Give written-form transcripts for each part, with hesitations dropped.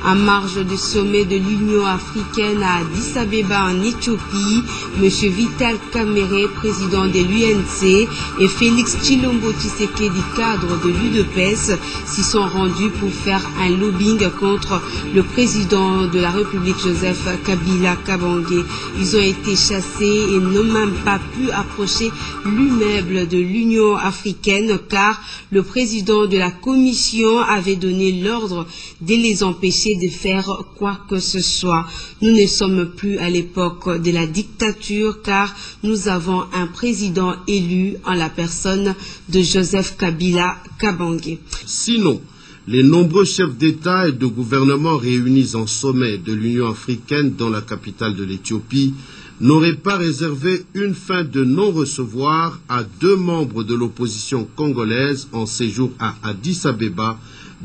En marge du sommet de l'Union africaine à Addis Abeba en Éthiopie, M. Vital Kamerhe, président de l'UNC, et Félix Tshilombo Tshisekedi, cadre de l'UDPS, s'y sont rendus pour faire un lobbying contre le président de la République, Joseph Kabila Kabange. Ils ont été chassés et n'ont même pas pu approcher l'immeuble de l'Union africaine car le président de la commission avait donné l'ordre de les empêcher de faire quoi que ce soit. Nous ne sommes plus à l'époque de la dictature car nous avons un président élu en la personne de Joseph Kabila Kabange. Sinon, les nombreux chefs d'État et de gouvernement réunis en sommet de l'Union africaine dans la capitale de l'Éthiopie n'auraient pas réservé une fin de non-recevoir à 2 membres de l'opposition congolaise en séjour à Addis Abeba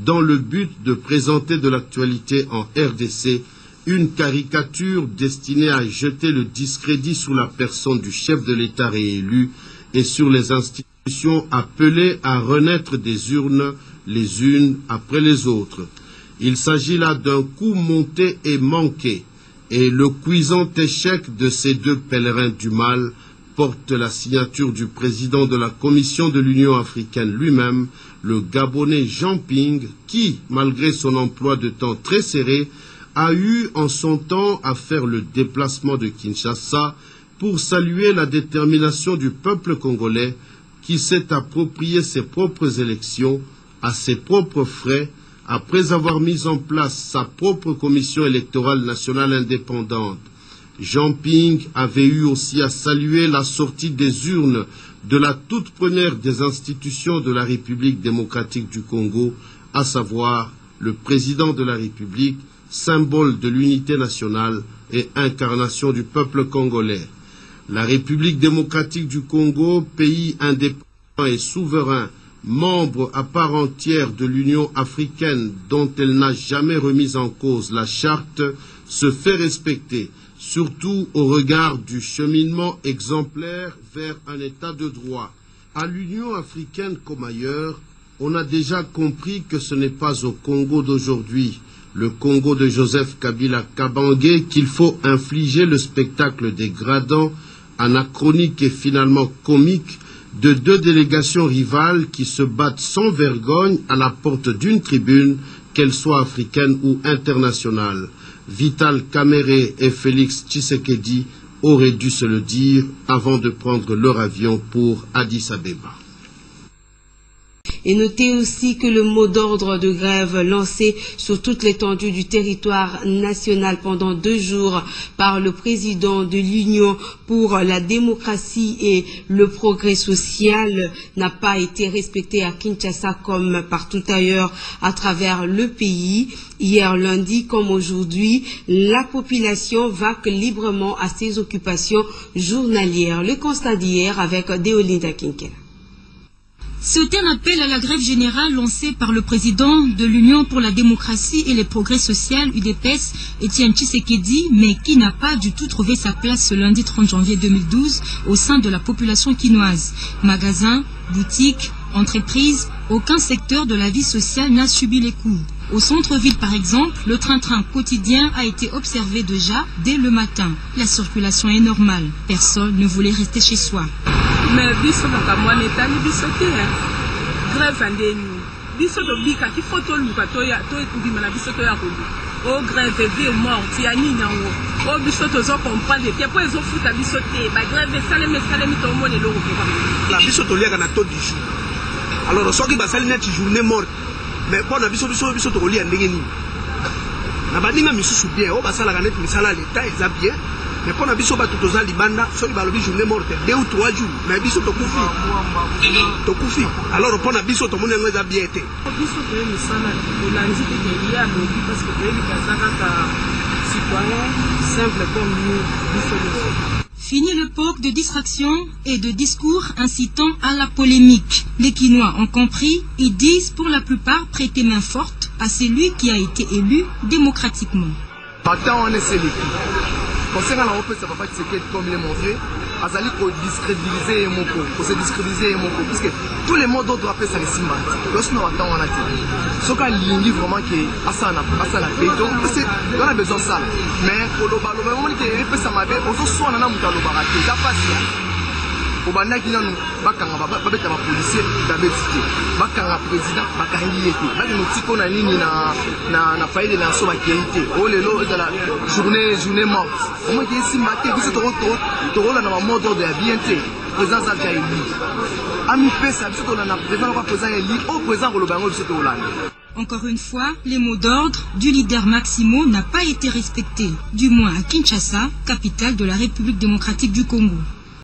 dans le but de présenter de l'actualité en RDC une caricature destinée à jeter le discrédit sous la personne du chef de l'État réélu et sur les institutions appelées à renaître des urnes les unes après les autres. Il s'agit là d'un coup monté et manqué, et le cuisant échec de ces 2 pèlerins du mal porte la signature du président de la Commission de l'Union africaine lui-même, le Gabonais Jean Ping, qui, malgré son emploi de temps très serré, a eu en son temps à faire le déplacement de Kinshasa pour saluer la détermination du peuple congolais qui s'est approprié ses propres élections à ses propres frais après avoir mis en place sa propre commission électorale nationale indépendante. Jean Ping avait eu aussi à saluer la sortie des urnes de la toute première des institutions de la République démocratique du Congo, à savoir le président de la République, symbole de l'unité nationale et incarnation du peuple congolais. La République démocratique du Congo, pays indépendant et souverain, membre à part entière de l'Union africaine dont elle n'a jamais remis en cause la charte, se fait respecter, surtout au regard du cheminement exemplaire vers un état de droit. À l'Union africaine comme ailleurs, on a déjà compris que ce n'est pas au Congo d'aujourd'hui, le Congo de Joseph Kabila Kabange, qu'il faut infliger le spectacle dégradant, anachronique et finalement comique de 2 délégations rivales qui se battent sans vergogne à la porte d'une tribune, qu'elle soit africaine ou internationale. Vital Kamerhe et Félix Tshisekedi auraient dû se le dire avant de prendre leur avion pour Addis Abeba. Et notez aussi que le mot d'ordre de grève lancé sur toute l'étendue du territoire national pendant 2 jours par le président de l'Union pour la démocratie et le progrès social n'a pas été respecté à Kinshasa comme partout ailleurs à travers le pays. Hier lundi comme aujourd'hui, la population vaque librement à ses occupations journalières. Le constat d'hier avec Deolinda Kinkela. C'était un appel à la grève générale lancée par le président de l'Union pour la démocratie et les progrès sociaux, UDPS, Étienne Tshisekedi, mais qui n'a pas du tout trouvé sa place ce lundi 30 janvier 2012 au sein de la population quinoise. Magasins, boutiques, entreprises, aucun secteur de la vie sociale n'a subi les coups. Au centre-ville, par exemple, le train-train quotidien a été observé déjà dès le matin. La circulation est normale. Personne ne voulait rester chez soi. Mais biso makamwa netani biso te grève andeni biso to bika ki photo luka to ya to ekubima na biso to ya kulu o grève vie mort ya nini ngo o biso to zo comprendre ke po ezo futa biso te ba grève saleme to mone lo ko la biso to liaka na to du jour alors soki ba sali net journée morte mais pour na biso to lia ndenge ni na badinga misusu bien o ba sala ka net misala l'état eza bien. Mais pour biso ba tutoza libanda soki balobi journée morte 2 ou 3 jours mais biso to kufi alors pour biso to mona ngeza bien été biso to misala de lanzi de ya lobi parce que le kazaka ka citoyen simple comme nous biso. Fini l'époque de distraction et de discours incitant à la polémique. Les Quinois ont compris et disent pour la plupart prêter main forte à celui qui a été élu démocratiquement. Partant on est sélectif. concernant la OPS, papa Tshisekedi, comme il est mon vieux, Azali pour discrédibiliser Moko, pour se discrédibiliser Moko, parce que tous les mots d'ordre appellent ça les Simba. Lorsqu'on a attend, on a dit. Ce qu'on dit vraiment que Asana béton, parce qu'on a besoin de ça. Mais pour le ballon, on dit que ça m'a fait, on se soigne dans le ballon, ça passe. Au bandaki nanu bakanga babeta ba policier dabetike bakanga président bakangi yete baki mutiko na nini na faide na so bakente o lelo de la journée morte o mo yesi maté biso to la na mode de bienté président za ja eli ami pesa biso to na président ko président eli au président ko lo bango biso to la. Encore une fois, les mots d'ordre du leader Maximo n'a pas été respectés, du moins à Kinshasa, capitale de la République démocratique du Congo.